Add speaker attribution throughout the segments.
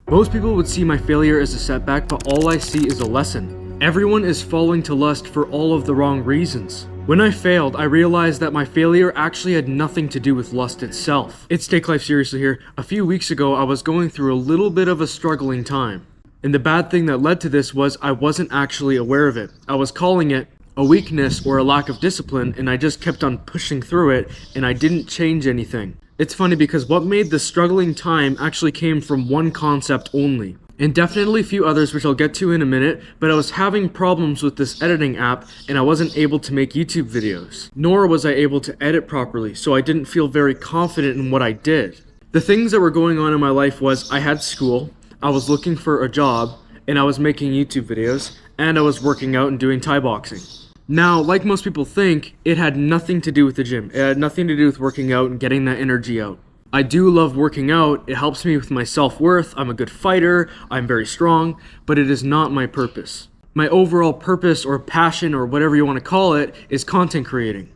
Speaker 1: Most people would see my failure as a setback, but all I see is a lesson. Everyone is falling to lust for all of the wrong reasons. When I failed, I realized that my failure actually had nothing to do with lust itself. It's take life seriously here. A few weeks ago, I was going through a little bit of a struggling time. And the bad thing that led to this was I wasn't actually aware of it. I was calling it a weakness or a lack of discipline, and I just kept on pushing through it, and I didn't change anything. It's funny because what made the struggling time actually came from one concept only. And definitely a few others, which I'll get to in a minute, but I was having problems with this editing app and I wasn't able to make YouTube videos. Nor was I able to edit properly, so I didn't feel very confident in what I did. The things that were going on in my life was I had school, I was looking for a job, and I was making YouTube videos, and I was working out and doing Thai boxing. Now, like most people think, it had nothing to do with the gym. It had nothing to do with working out and getting that energy out. I do love working out, it helps me with my self-worth, I'm a good fighter, I'm very strong, but it is not my purpose. My overall purpose or passion or whatever you want to call it is content creating.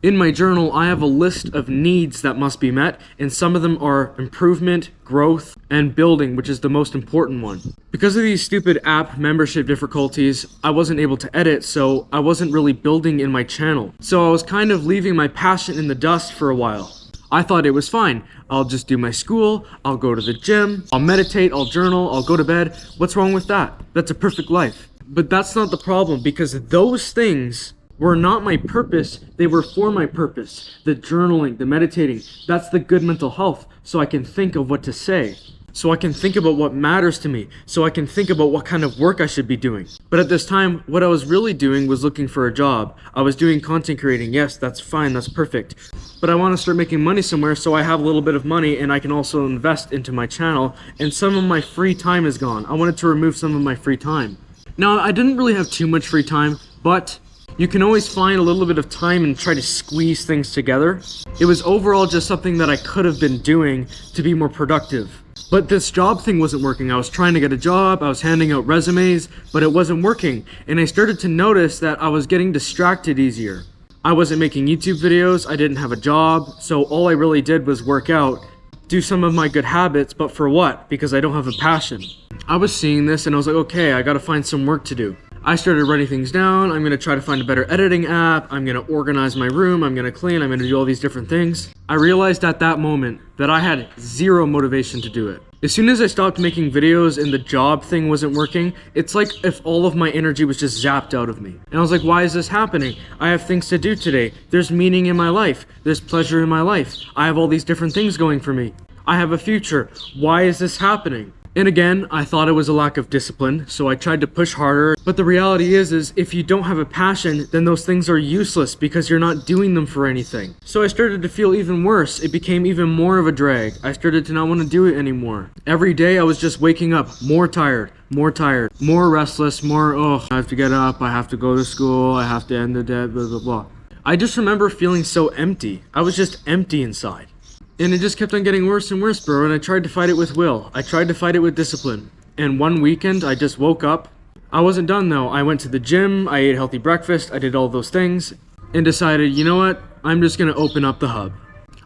Speaker 1: In my journal, I have a list of needs that must be met, and some of them are improvement, growth, and building, which is the most important one. Because of these stupid app membership difficulties, I wasn't able to edit, so I wasn't really building in my channel. So I was kind of leaving my passion in the dust for a while. I thought it was fine. I'll just do my school, I'll go to the gym, I'll meditate, I'll journal, I'll go to bed. What's wrong with that? That's a perfect life. But that's not the problem, because those things were not my purpose, they were for my purpose. The journaling, the meditating, that's the good mental health, so I can think of what to say. So I can think about what matters to me, so I can think about what kind of work I should be doing. But at this time, what I was really doing was looking for a job. I was doing content creating, yes, that's fine, that's perfect. But I want to start making money somewhere so I have a little bit of money and I can also invest into my channel, and some of my free time is gone. I wanted to remove some of my free time. Now, I didn't really have too much free time, but you can always find a little bit of time and try to squeeze things together. It was overall just something that I could have been doing to be more productive. But this job thing wasn't working. I was trying to get a job, I was handing out resumes, but it wasn't working. And I started to notice that I was getting distracted easier. I wasn't making YouTube videos, I didn't have a job, so all I really did was work out, do some of my good habits, but for what? Because I don't have a passion. I was seeing this and I was like, okay, I gotta find some work to do. I started writing things down, I'm gonna try to find a better editing app, I'm gonna organize my room, I'm gonna clean, I'm gonna do all these different things. I realized at that moment that I had zero motivation to do it. As soon as I stopped making videos and the job thing wasn't working, it's like if all of my energy was just zapped out of me. And I was like, why is this happening? I have things to do today. There's meaning in my life. There's pleasure in my life. I have all these different things going for me. I have a future. Why is this happening? And again, I thought it was a lack of discipline, so I tried to push harder. But the reality is if you don't have a passion, then those things are useless because you're not doing them for anything. So I started to feel even worse. It became even more of a drag. I started to not want to do it anymore. Every day I was just waking up more tired, more restless, I have to get up, I have to go to school, I have to end the day, blah, blah, blah. I just remember feeling so empty. I was just empty inside. And it just kept on getting worse and worse, bro, and I tried to fight it with will. I tried to fight it with discipline. And one weekend, I just woke up. I wasn't done though. I went to the gym, I ate healthy breakfast, I did all those things, and decided, you know what? I'm just gonna open up the hub.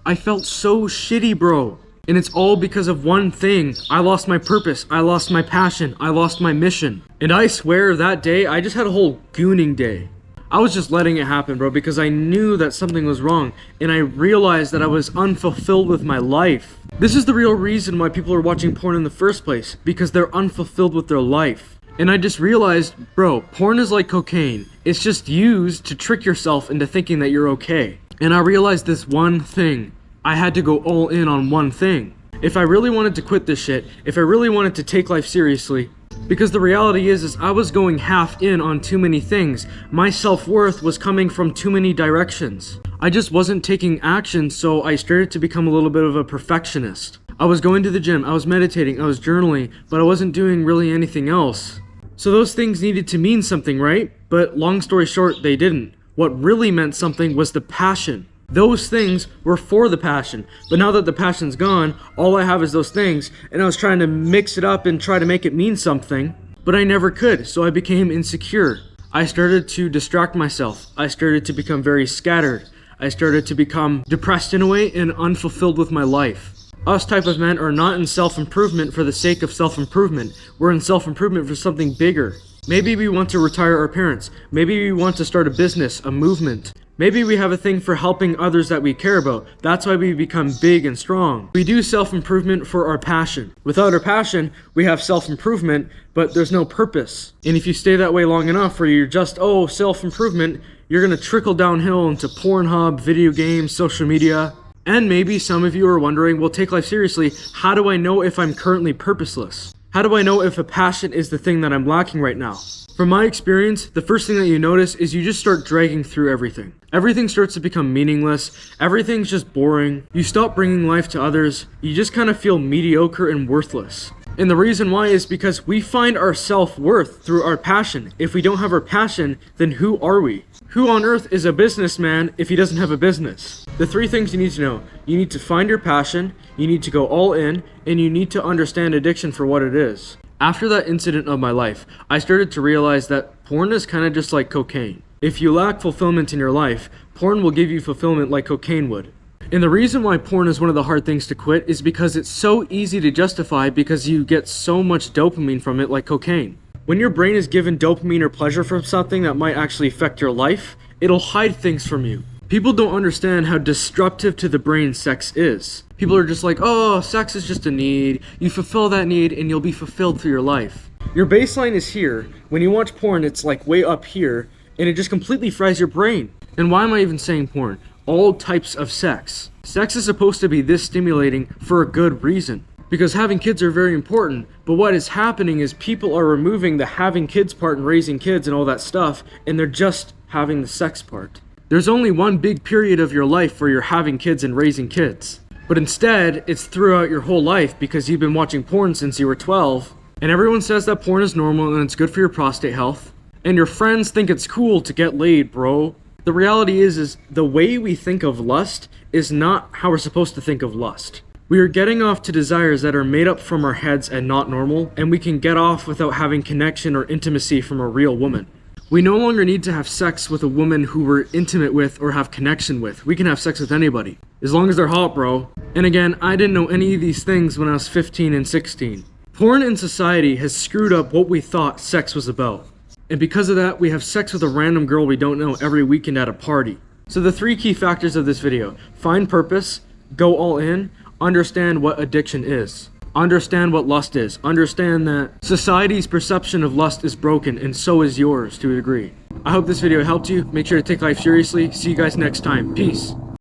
Speaker 1: I felt so shitty, bro. And it's all because of one thing. I lost my purpose, I lost my passion, I lost my mission. And I swear that day, I just had a whole gooning day. I was just letting it happen, bro, because I knew that something was wrong, and I realized that I was unfulfilled with my life. This is the real reason why people are watching porn in the first place, because they're unfulfilled with their life. And I just realized, bro, porn is like cocaine. It's just used to trick yourself into thinking that you're okay. And I realized this one thing. I had to go all in on one thing. If I really wanted to quit this shit, if I really wanted to take life seriously, because the reality is I was going half in on too many things. My self-worth was coming from too many directions. I just wasn't taking action, so I started to become a little bit of a perfectionist. I was going to the gym, I was meditating, I was journaling, but I wasn't doing really anything else. So those things needed to mean something, right? But long story short, they didn't. What really meant something was the passion. Those things were for the passion, but now that the passion's gone, all I have is those things, and I was trying to mix it up and try to make it mean something, but I never could, so I became insecure. I started to distract myself. I started to become very scattered. I started to become depressed in a way and unfulfilled with my life. Us type of men are not in self-improvement for the sake of self-improvement. We're in self-improvement for something bigger. Maybe we want to retire our parents. Maybe we want to start a business, a movement. Maybe we have a thing for helping others that we care about. That's why we become big and strong. We do self-improvement for our passion. Without our passion, we have self-improvement, but there's no purpose. And if you stay that way long enough where you're just, oh, self-improvement, you're gonna trickle downhill into Pornhub, video games, social media. And maybe some of you are wondering, well, take life seriously, how do I know if I'm currently purposeless? How do I know if a passion is the thing that I'm lacking right now? From my experience, the first thing that you notice is you just start dragging through everything. Everything starts to become meaningless. Everything's just boring. You stop bringing life to others. You just kind of feel mediocre and worthless. And the reason why is because we find our self-worth through our passion. If we don't have our passion, then who are we? Who on earth is a businessman if he doesn't have a business? The three things you need to know. You need to find your passion, you need to go all in, and you need to understand addiction for what it is. After that incident of my life, I started to realize that porn is kind of just like cocaine. If you lack fulfillment in your life, porn will give you fulfillment like cocaine would. And the reason why porn is one of the hard things to quit is because it's so easy to justify because you get so much dopamine from it like cocaine. When your brain is given dopamine or pleasure from something that might actually affect your life, it'll hide things from you. People don't understand how disruptive to the brain sex is. People are just like, oh, sex is just a need. You fulfill that need and you'll be fulfilled through your life. Your baseline is here. When you watch porn, it's like way up here and it just completely fries your brain. And why am I even saying porn? All types of sex. Sex is supposed to be this stimulating for a good reason. Because having kids are very important, but what is happening is people are removing the having kids part and raising kids and all that stuff, and they're just having the sex part. There's only one big period of your life where you're having kids and raising kids. But instead, it's throughout your whole life because you've been watching porn since you were 12, and everyone says that porn is normal and it's good for your prostate health, and your friends think it's cool to get laid, bro. The reality is the way we think of lust is not how we're supposed to think of lust. We are getting off to desires that are made up from our heads and not normal, and we can get off without having connection or intimacy from a real woman. We no longer need to have sex with a woman who we're intimate with or have connection with. We can have sex with anybody, as long as they're hot, bro. And again, I didn't know any of these things when I was 15 and 16. Porn in society has screwed up what we thought sex was about. And because of that, we have sex with a random girl we don't know every weekend at a party. So the three key factors of this video: find purpose, go all in, understand what addiction is, understand what lust is, understand that society's perception of lust is broken and so is yours to a degree. I hope this video helped you. Make sure to take life seriously. See you guys next time. Peace.